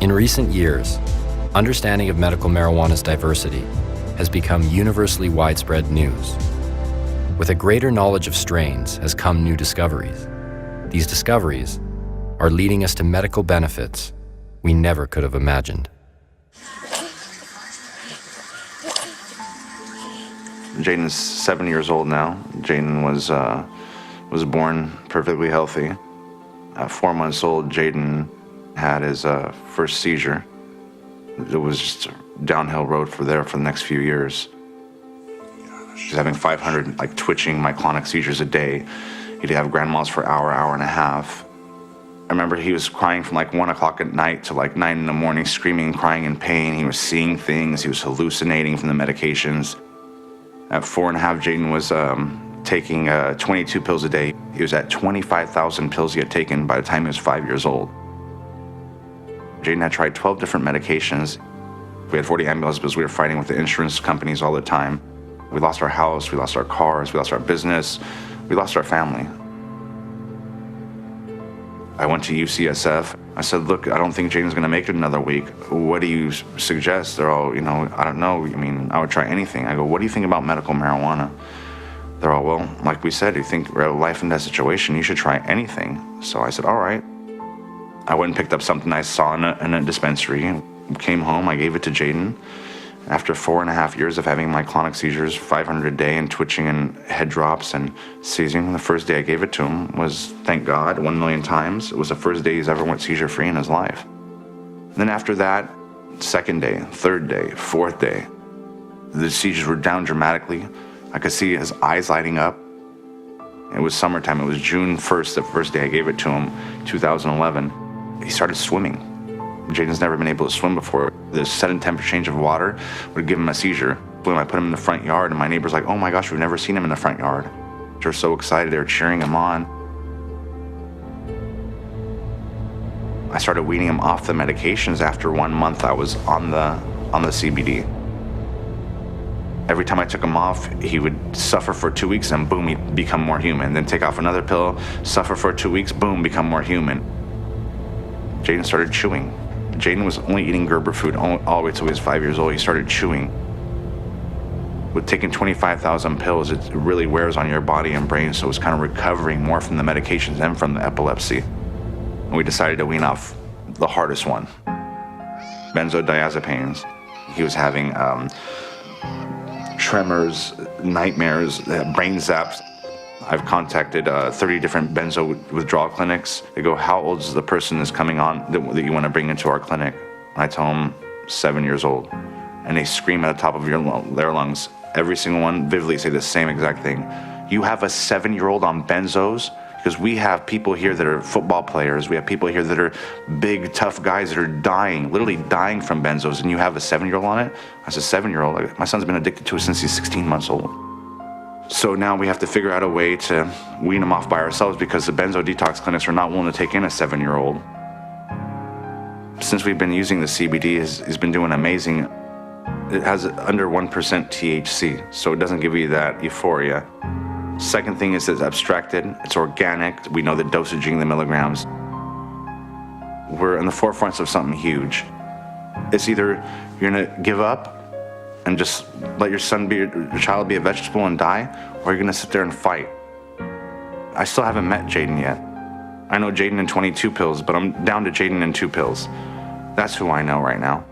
In recent years, understanding of medical marijuana's diversity has become universally widespread news. With a greater knowledge of strains has come new discoveries. These discoveries are leading us to medical benefits we never could have imagined. Jaden is 7 years old now. Jaden was born perfectly healthy. At 4 months old, Jaden had his first seizure. It was just a downhill road for the next few years. He's having 500 twitching myoclonic seizures a day. He'd have grand mal for an hour and a half. I remember he was crying from 1 o'clock at night to 9 in the morning, screaming, crying in pain. He was seeing things. He was hallucinating from the medications. At 4.5, Jaden was taking 22 pills a day. He was at 25,000 pills he had taken by the time he was 5 years old. Jaden had tried 12 different medications. We had 40 ambulance bills. We were fighting with the insurance companies all the time. We lost our house, we lost our cars, we lost our business, we lost our family. I went to UCSF. I said, look, I don't think Jaden's gonna make it another week. What do you suggest? They're all, I don't know. I would try anything. I go, what do you think about medical marijuana? They're all, well, like we said, you think we're a life and death situation, you should try anything. So I said, all right. I went and picked up something I saw in a dispensary. Came home, I gave it to Jaden. After 4.5 years of having myoclonic seizures, 500 a day, and twitching and head drops and seizing, the first day I gave it to him was, thank God, 1 million times. It was the first day he's ever went seizure-free in his life. And then after that, second day, third day, fourth day, the seizures were down dramatically. I could see his eyes lighting up. It was summertime. It was June 1st, the first day I gave it to him, 2011. He started swimming. Jaden's never been able to swim before. The sudden temperature change of water would give him a seizure. When I put him in the front yard, and my neighbor's like, oh my gosh, we've never seen him in the front yard. They're so excited, they were cheering him on. I started weaning him off the medications after 1 month I was on the CBD. Every time I took him off, he would suffer for 2 weeks, and boom, he'd become more human. Then take off another pill, suffer for 2 weeks, boom, become more human. Jaden started chewing. Jaden was only eating Gerber food all the way till he was 5 years old. He started chewing. With taking 25,000 pills, it really wears on your body and brain, so it was kind of recovering more from the medications and from the epilepsy. And we decided to wean off the hardest one, benzodiazepines. He was having tremors, nightmares, brain zaps. I've contacted 30 different benzo withdrawal clinics. They go, how old is the person that's coming on that you want to bring into our clinic? And I tell them 7 years old. And they scream at the top of their lungs. Every single one vividly say the same exact thing. You have a 7-year-old on benzos? Because we have people here that are football players. We have people here that are big, tough guys that are dying, literally dying from benzos, and you have a 7-year-old on it? I said, 7-year-old? My son's been addicted to it since he's 16 months old. So now we have to figure out a way to wean them off by ourselves because the benzo detox clinics are not willing to take in a 7-year-old. Since we've been using the CBD, it's been doing amazing. It has under 1% THC, so it doesn't give you that euphoria. Second thing is it's abstracted, it's organic. We know the dosaging, the milligrams. We're in the forefronts of something huge. It's either you're gonna give up and just let your child be a vegetable and die, or you're gonna sit there and fight. I still haven't met Jaden yet. I know Jaden in 22 pills, but I'm down to Jaden in 2 pills. That's who I know right now.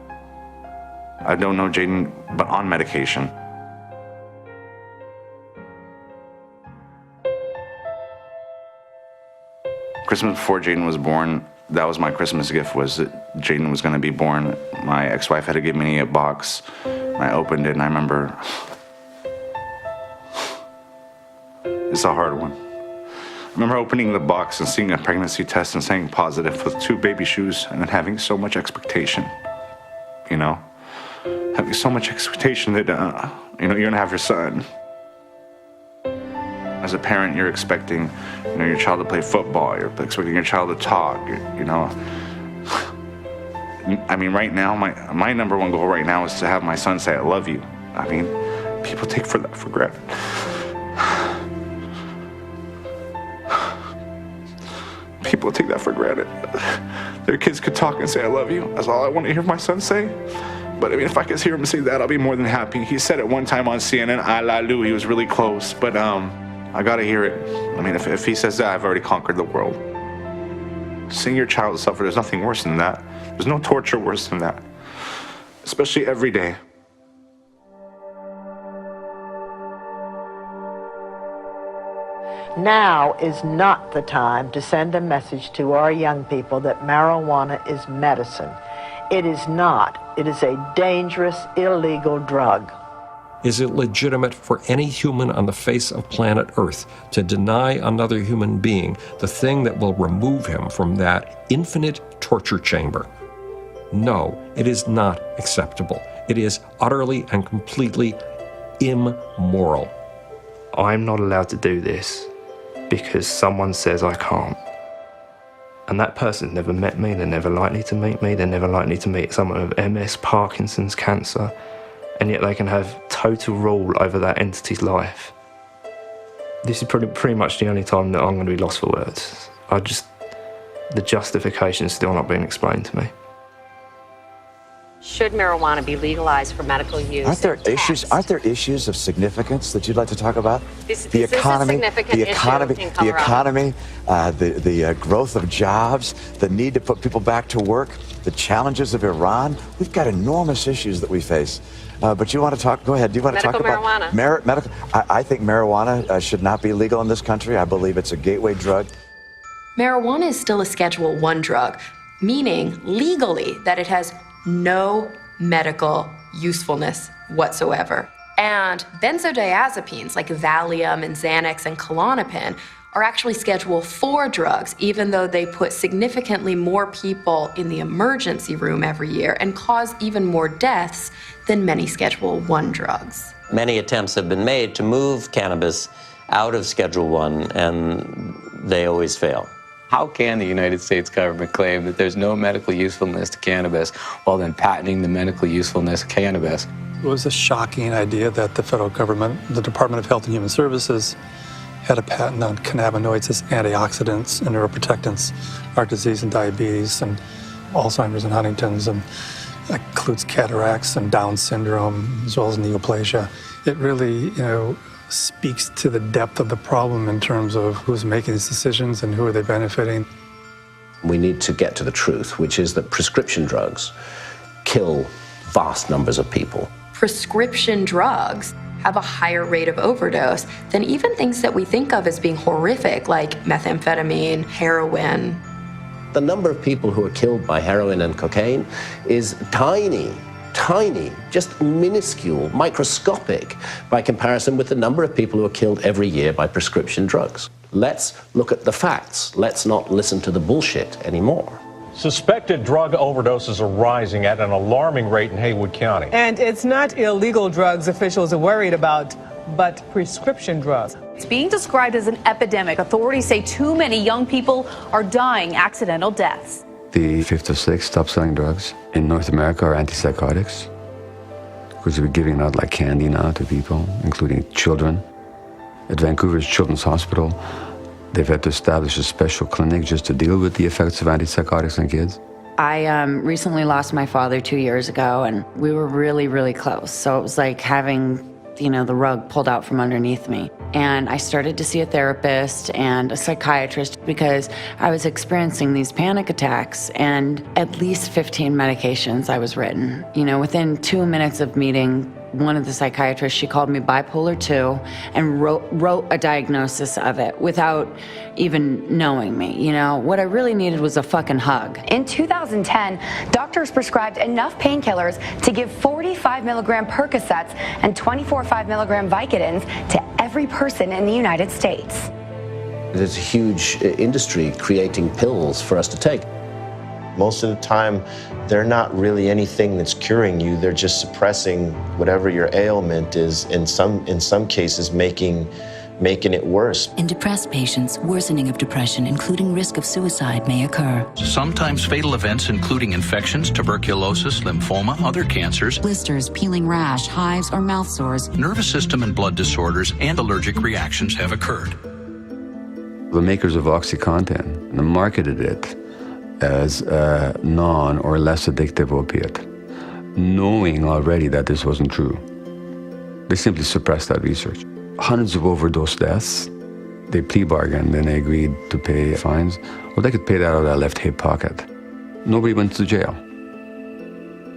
I don't know Jaden, but on medication. Christmas before Jaden was born, that was my Christmas gift, was that Jaden was gonna be born. My ex-wife had to give me a box. I opened it and I remember, it's a hard one. I remember opening the box and seeing a pregnancy test and saying positive with 2 baby shoes and then having so much expectation, having so much expectation that, you're gonna have your son. As a parent, you're expecting, your child to play football, you're expecting your child to talk, I mean, right now, my number one goal right now is to have my son say, I love you. I mean, people take that for granted. People take that for granted. their kids could talk and say, I love you. That's all I want to hear my son say. But I mean, if I could hear him say that, I'll be more than happy. He said it one time on CNN, I la lu, he was really close, but I gotta hear it. I mean, if he says that, I've already conquered the world. Seeing your child suffer, there's nothing worse than that. There's no torture worse than that, especially every day. Now is not the time to send a message to our young people that marijuana is medicine. It is not. It is a dangerous, illegal drug. Is it legitimate for any human on the face of planet Earth to deny another human being the thing that will remove him from that infinite torture chamber? No, it is not acceptable. It is utterly and completely immoral. I'm not allowed to do this because someone says I can't. And that person's never met me, they're never likely to meet me, they're never likely to meet someone with MS, Parkinson's, cancer, and yet they can have total rule over that entity's life. This is pretty much the only time that I'm going to be lost for words. The justification's still not being explained to me. Should marijuana be legalized for medical use? Aren't there issues of significance that you'd like to talk about? The growth of jobs, the need to put people back to work, the challenges of Iran. We've got enormous issues that we face. But you want to talk? Go ahead. Do you want to talk about marijuana? Medical? I think marijuana should not be legal in this country. I believe it's a gateway drug. Marijuana is still a Schedule I drug, meaning legally that it has no medical usefulness whatsoever. And benzodiazepines like Valium and Xanax and Klonopin are actually Schedule IV drugs, even though they put significantly more people in the emergency room every year and cause even more deaths than many Schedule I drugs. Many attempts have been made to move cannabis out of Schedule I, and they always fail. How can the United States government claim that there's no medical usefulness to cannabis while then patenting the medical usefulness of cannabis? It was a shocking idea that the federal government, the Department of Health and Human Services, had a patent on cannabinoids as antioxidants and neuroprotectants, heart disease and diabetes and Alzheimer's and Huntington's, and includes cataracts and Down syndrome as well as neoplasia. It really, speaks to the depth of the problem in terms of who's making these decisions and who are they benefiting. We need to get to the truth, which is that prescription drugs kill vast numbers of people. Prescription drugs have a higher rate of overdose than even things that we think of as being horrific, like methamphetamine, heroin. The number of people who are killed by heroin and cocaine is tiny, just minuscule, microscopic by comparison with the number of people who are killed every year by prescription drugs. Let's look at the facts. Let's not listen to the bullshit anymore. Suspected drug overdoses are rising at an alarming rate in Haywood County. And it's not illegal drugs officials are worried about, but prescription drugs. It's being described as an epidemic. Authorities say too many young people are dying accidental deaths. The fifth or sixth top-selling drugs in North America are antipsychotics, because we're giving out like candy now to people, including children. At Vancouver's Children's Hospital, they've had to establish a special clinic just to deal with the effects of antipsychotics on kids. I recently lost my father 2 years ago, and we were really, really close. So it was like having, the rug pulled out from underneath me. And I started to see a therapist and a psychiatrist because I was experiencing these panic attacks, and at least 15 medications I was written. Within 2 minutes of meeting one of the psychiatrists, she called me bipolar 2 and wrote a diagnosis of it without even knowing me. What I really needed was a fucking hug. In 2010, doctors prescribed enough painkillers to give 45 milligram Percocets and 24 5 milligram Vicodins to every person in the United States. There's a huge industry creating pills for us to take. Most of the time, they're not really anything that's curing you. They're just suppressing whatever your ailment is, in some cases making it worse. In depressed patients, worsening of depression, including risk of suicide, may occur. Sometimes fatal events including infections, tuberculosis, lymphoma, other cancers, blisters, peeling rash, hives, or mouth sores, nervous system and blood disorders, and allergic reactions have occurred. The makers of OxyContin marketed it as a non or less addictive opiate, knowing already that this wasn't true. They simply suppressed that research. Hundreds of overdose deaths. They plea bargained and they agreed to pay fines. Well, they could pay that out of their left hip pocket. Nobody went to jail.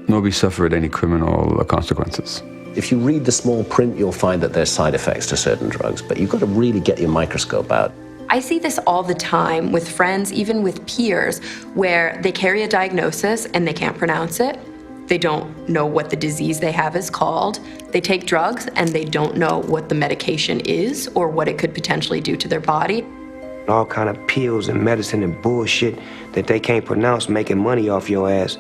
Nobody suffered any criminal consequences. If you read the small print, you'll find that there's side effects to certain drugs, but you've got to really get your microscope out. I see this all the time with friends, even with peers, where they carry a diagnosis and they can't pronounce it. They don't know what the disease they have is called. They take drugs and they don't know what the medication is or what it could potentially do to their body. All kind of pills and medicine and bullshit that they can't pronounce, making money off your ass,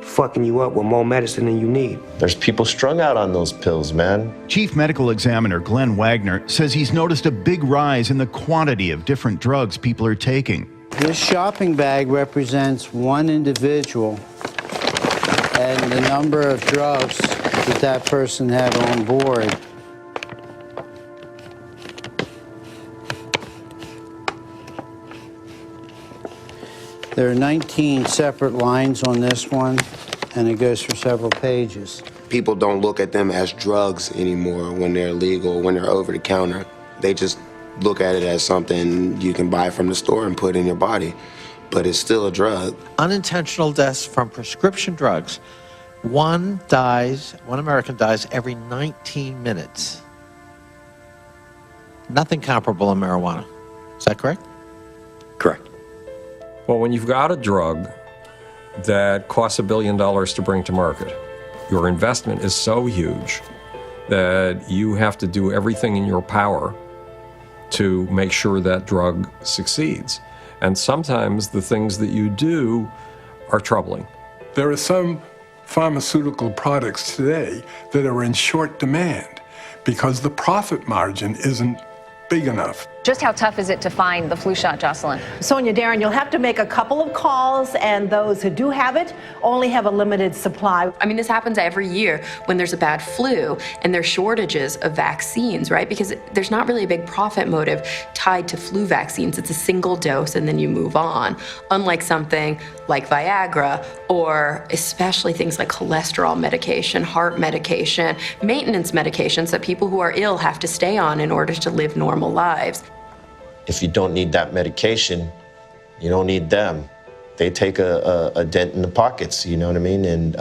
fucking you up with more medicine than you need. There's people strung out on those pills, man. Chief Medical Examiner Glenn Wagner says he's noticed a big rise in the quantity of different drugs people are taking. This shopping bag represents one individual and the number of drugs that that person had on board. There are 19 separate lines on this one, and it goes for several pages. People don't look at them as drugs anymore when they're legal, when they're over the counter. They just look at it as something you can buy from the store and put in your body, but it's still a drug. Unintentional deaths from prescription drugs. One American dies every 19 minutes. Nothing comparable in marijuana. Is that correct? Correct. Well, when you've got a drug that costs $1 billion to bring to market, your investment is so huge that you have to do everything in your power to make sure that drug succeeds. And sometimes the things that you do are troubling. There are some pharmaceutical products today that are in short demand because the profit margin isn't big enough. Just how tough is it to find the flu shot, Jocelyn? Sonia, Darren, you'll have to make a couple of calls, and those who do have it only have a limited supply. I mean, this happens every year when there's a bad flu and there's shortages of vaccines, right? Because there's not really a big profit motive tied to flu vaccines. It's a single dose and then you move on. Unlike something like Viagra, or especially things like cholesterol medication, heart medication, maintenance medications that people who are ill have to stay on in order to live normal lives. If you don't need that medication, you don't need them. They take a dent in the pockets, you know what I mean? And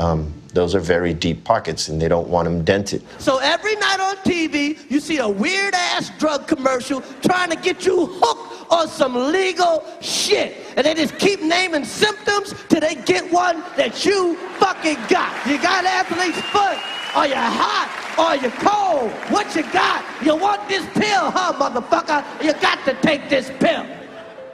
those are very deep pockets, and they don't want them dented. So every night on TV, you see a weird-ass drug commercial trying to get you hooked on some legal shit. And they just keep naming symptoms till they get one that you fucking got. You got athlete's foot. Are you hot? Are you cold? What you got? You want this pill, huh, motherfucker? You got to take this pill.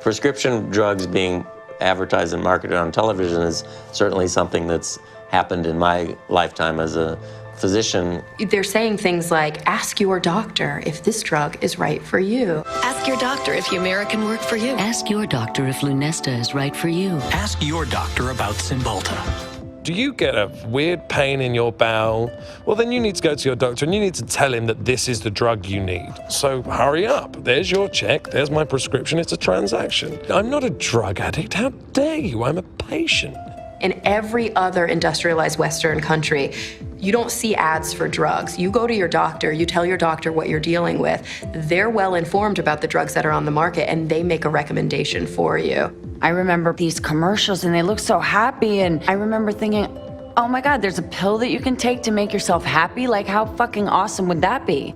Prescription drugs being advertised and marketed on television is certainly something that's happened in my lifetime as a physician. They're saying things like, ask your doctor if this drug is right for you. Ask your doctor if Humira can work for you. Ask your doctor if Lunesta is right for you. Ask your doctor about Cymbalta. Do you get a weird pain in your bowel? Well, then you need to go to your doctor and you need to tell him that this is the drug you need. So hurry up. There's your check. There's my prescription. It's a transaction. I'm not a drug addict. How dare you? I'm a patient. In every other industrialized Western country, you don't see ads for drugs. You go to your doctor, you tell your doctor what you're dealing with. They're well informed about the drugs that are on the market, and they make a recommendation for you. I remember these commercials and they look so happy, and I remember thinking, oh my God, there's a pill that you can take to make yourself happy? Like, how fucking awesome would that be?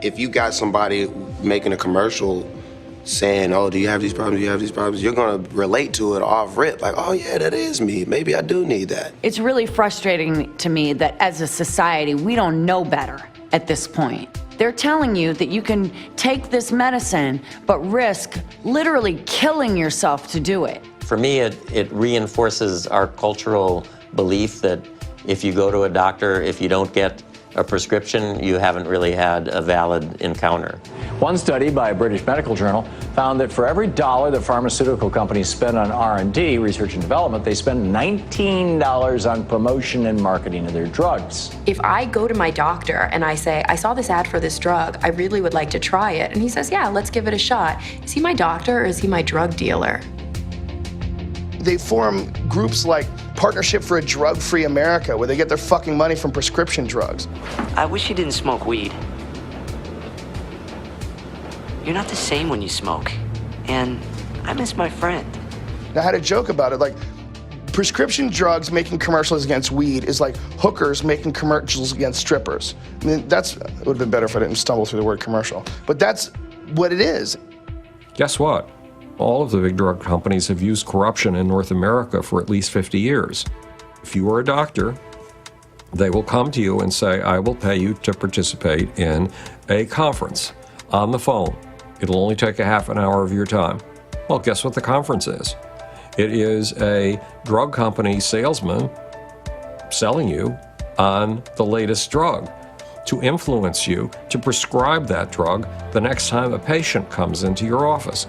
If you got somebody making a commercial saying, oh, do you have these problems, do you have these problems, you're gonna relate to it off rip, like, oh yeah, that is me, maybe I do need that. It's really frustrating to me that as a society, we don't know better at this point. They're telling you that you can take this medicine, but risk literally killing yourself to do it. For me, it reinforces our cultural belief that if you go to a doctor, if you don't get a prescription, you haven't really had a valid encounter. One study by a British medical journal found that for every dollar that pharmaceutical companies spend on R&D, research and development, they spend $19 on promotion and marketing of their drugs. If I go to my doctor and I say, I saw this ad for this drug, I really would like to try it, and he says, yeah, let's give it a shot. Is he my doctor or is he my drug dealer? They form groups like Partnership for a Drug-Free America, where they get their fucking money from prescription drugs. I wish you didn't smoke weed. You're not the same when you smoke. And I miss my friend. I had a joke about it, like, prescription drugs making commercials against weed is like hookers making commercials against strippers. I mean, it would have been better if I didn't stumble through the word commercial. But that's what it is. Guess what? All of the big drug companies have used corruption in North America for at least 50 years. If you are a doctor, they will come to you and say, I will pay you to participate in a conference on the phone. It'll only take a half an hour of your time. Well, guess what the conference is? It is a drug company salesman selling you on the latest drug to influence you to prescribe that drug the next time a patient comes into your office.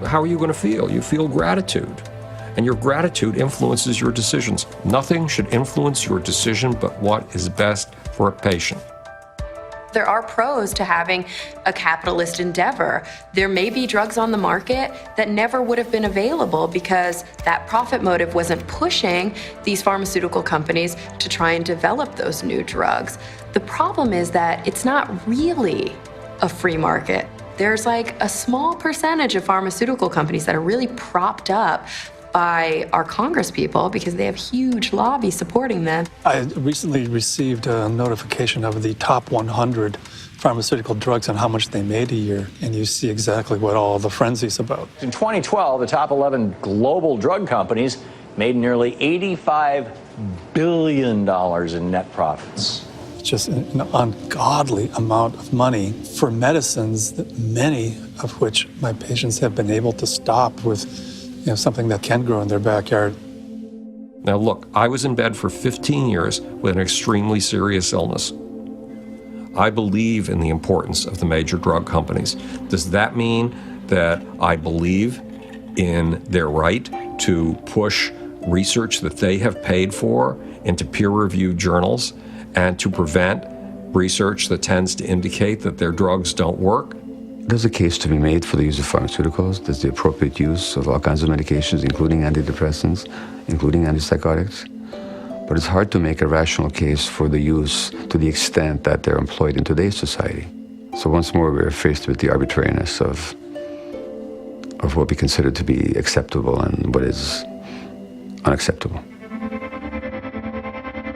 How are you going to feel? You feel gratitude. And your gratitude influences your decisions. Nothing should influence your decision but what is best for a patient. There are pros to having a capitalist endeavor. There may be drugs on the market that never would have been available because that profit motive wasn't pushing these pharmaceutical companies to try and develop those new drugs. The problem is that it's not really a free market. There's like a small percentage of pharmaceutical companies that are really propped up by our congresspeople because they have huge lobbies supporting them. I recently received a notification of the top 100 pharmaceutical drugs and how much they made a year, and you see exactly what all the frenzy's about. In 2012, the top 11 global drug companies made nearly $85 billion in net profits. It's just an ungodly amount of money for medicines, that many of which my patients have been able to stop with something that can grow in their backyard. Now look, I was in bed for 15 years with an extremely serious illness. I believe in the importance of the major drug companies. Does that mean that I believe in their right to push research that they have paid for into peer-reviewed journals and to prevent research that tends to indicate that their drugs don't work? There's a case to be made for the use of pharmaceuticals. There's the appropriate use of all kinds of medications, including antidepressants, including antipsychotics. But it's hard to make a rational case for the use to the extent that they're employed in today's society. So once more, we're faced with the arbitrariness of what we consider to be acceptable and what is unacceptable.